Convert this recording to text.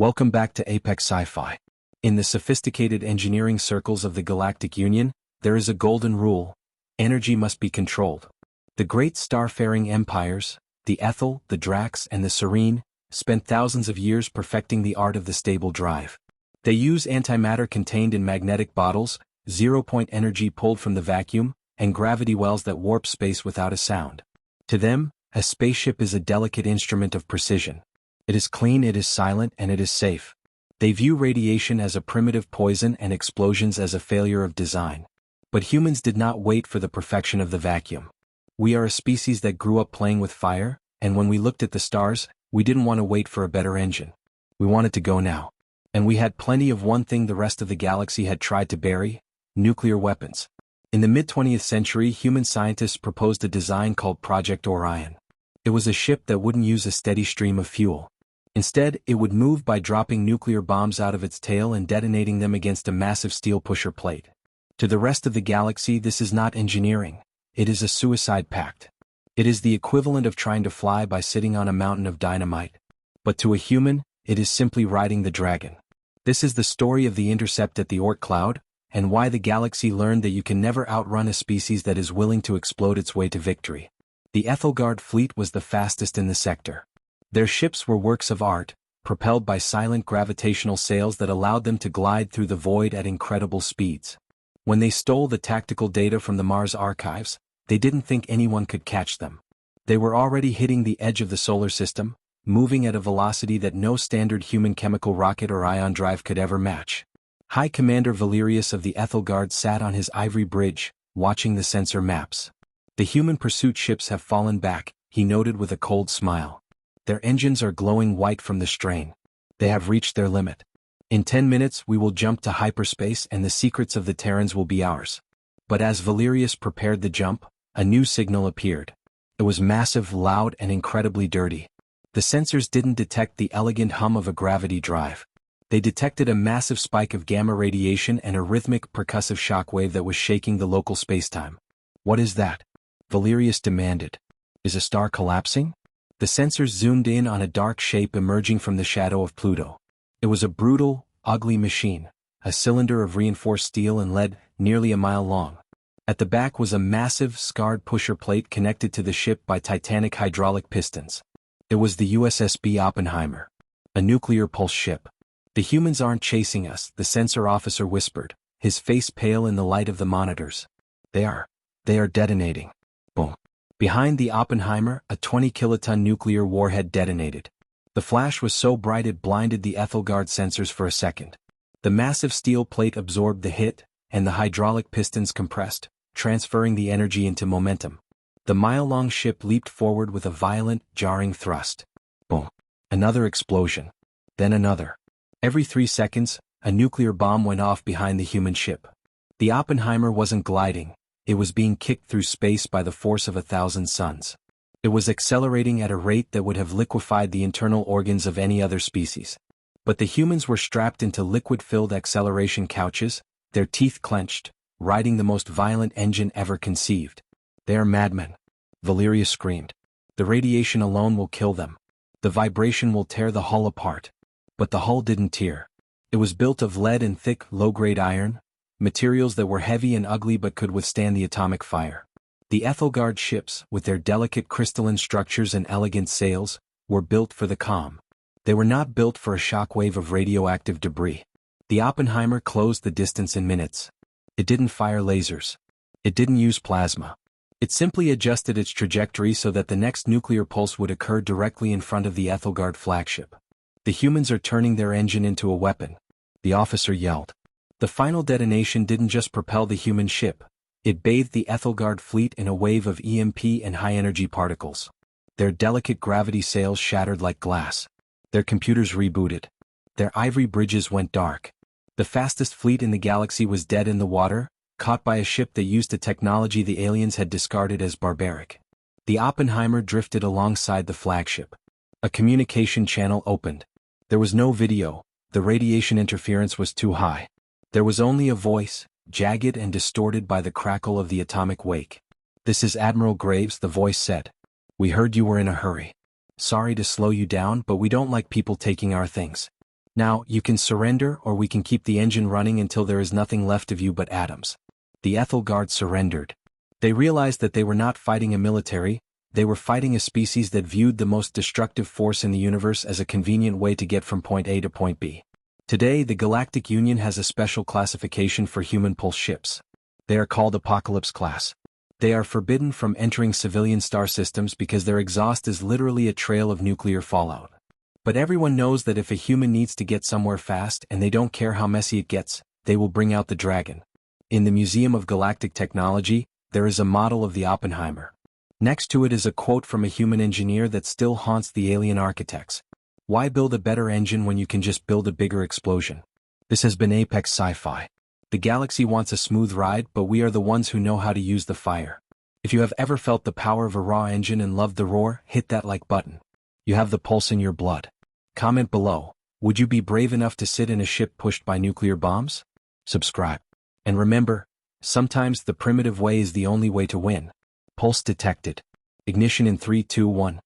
Welcome back to Apex Sci-Fi. In the sophisticated engineering circles of the Galactic Union, there is a golden rule: energy must be controlled. The great starfaring empires, the Ethel, the Drax, and the Serene, spent thousands of years perfecting the art of the stable drive. They use antimatter contained in magnetic bottles, zero-point energy pulled from the vacuum, and gravity wells that warp space without a sound. To them, a spaceship is a delicate instrument of precision. It is clean, it is silent, and it is safe. They view radiation as a primitive poison and explosions as a failure of design. But humans did not wait for the perfection of the vacuum. We are a species that grew up playing with fire, and when we looked at the stars, we didn't want to wait for a better engine. We wanted to go now. And we had plenty of one thing the rest of the galaxy had tried to bury: nuclear weapons. In the mid-20th century, human scientists proposed a design called Project Orion. It was a ship that wouldn't use a steady stream of fuel. Instead, it would move by dropping nuclear bombs out of its tail and detonating them against a massive steel pusher plate. To the rest of the galaxy, this is not engineering. It is a suicide pact. It is the equivalent of trying to fly by sitting on a mountain of dynamite. But to a human, it is simply riding the dragon. This is the story of the intercept at the Oort cloud, and why the galaxy learned that you can never outrun a species that is willing to explode its way to victory. The Ethelgard fleet was the fastest in the sector. Their ships were works of art, propelled by silent gravitational sails that allowed them to glide through the void at incredible speeds. When they stole the tactical data from the Mars archives, they didn't think anyone could catch them. They were already hitting the edge of the solar system, moving at a velocity that no standard human chemical rocket or ion drive could ever match. High Commander Valerius of the Ethelgard sat on his ivory bridge, watching the sensor maps. The human pursuit ships have fallen back, he noted with a cold smile. Their engines are glowing white from the strain. They have reached their limit. In 10 minutes we will jump to hyperspace and the secrets of the Terrans will be ours. But as Valerius prepared the jump, a new signal appeared. It was massive, loud, and incredibly dirty. The sensors didn't detect the elegant hum of a gravity drive. They detected a massive spike of gamma radiation and a rhythmic, percussive shockwave that was shaking the local spacetime. "What is that?" Valerius demanded. "Is a star collapsing?" The sensors zoomed in on a dark shape emerging from the shadow of Pluto. It was a brutal, ugly machine, a cylinder of reinforced steel and lead, nearly a mile long. At the back was a massive, scarred pusher plate connected to the ship by titanic hydraulic pistons. It was the USSB Oppenheimer, a nuclear pulse ship. "The humans aren't chasing us," the sensor officer whispered, his face pale in the light of the monitors. They are detonating." Boom. Behind the Oppenheimer, a 20-kiloton nuclear warhead detonated. The flash was so bright it blinded the Ethelgard sensors for a second. The massive steel plate absorbed the hit, and the hydraulic pistons compressed, transferring the energy into momentum. The mile-long ship leaped forward with a violent, jarring thrust. Boom. Another explosion. Then another. Every 3 seconds, a nuclear bomb went off behind the human ship. The Oppenheimer wasn't gliding. It was being kicked through space by the force of 1,000 suns. It was accelerating at a rate that would have liquefied the internal organs of any other species. But the humans were strapped into liquid-filled acceleration couches, their teeth clenched, riding the most violent engine ever conceived. "They are madmen," Valerius screamed. "The radiation alone will kill them. The vibration will tear the hull apart." But the hull didn't tear. It was built of lead and thick, low-grade iron, materials that were heavy and ugly but could withstand the atomic fire. The Ethelgard ships, with their delicate crystalline structures and elegant sails, were built for the calm. They were not built for a shockwave of radioactive debris. The Oppenheimer closed the distance in minutes. It didn't fire lasers. It didn't use plasma. It simply adjusted its trajectory so that the next nuclear pulse would occur directly in front of the Ethelgard flagship. "The humans are turning their engine into a weapon," the officer yelled. The final detonation didn't just propel the human ship. It bathed the Ethelgard fleet in a wave of EMP and high-energy particles. Their delicate gravity sails shattered like glass. Their computers rebooted. Their ivory bridges went dark. The fastest fleet in the galaxy was dead in the water, caught by a ship that used a technology the aliens had discarded as barbaric. The Oppenheimer drifted alongside the flagship. A communication channel opened. There was no video. The radiation interference was too high. There was only a voice, jagged and distorted by the crackle of the atomic wake. "This is Admiral Graves," the voice said. "We heard you were in a hurry. Sorry to slow you down, but we don't like people taking our things." Now, you can surrender or we can keep the engine running until there is nothing left of you but atoms. The Ethel Guard surrendered. They realized that they were not fighting a military, they were fighting a species that viewed the most destructive force in the universe as a convenient way to get from point A to point B. Today, the Galactic Union has a special classification for human pulse ships. They are called Apocalypse Class. They are forbidden from entering civilian star systems because their exhaust is literally a trail of nuclear fallout. But everyone knows that if a human needs to get somewhere fast and they don't care how messy it gets, they will bring out the dragon. In the Museum of Galactic Technology, there is a model of the Oppenheimer. Next to it is a quote from a human engineer that still haunts the alien architects. Why build a better engine when you can just build a bigger explosion? This has been Apex Sci-Fi. The galaxy wants a smooth ride, but we are the ones who know how to use the fire. If you have ever felt the power of a raw engine and loved the roar, hit that like button. You have the pulse in your blood. Comment below, would you be brave enough to sit in a ship pushed by nuclear bombs? Subscribe. And remember, sometimes the primitive way is the only way to win. Pulse detected. Ignition in 3, 2, 1.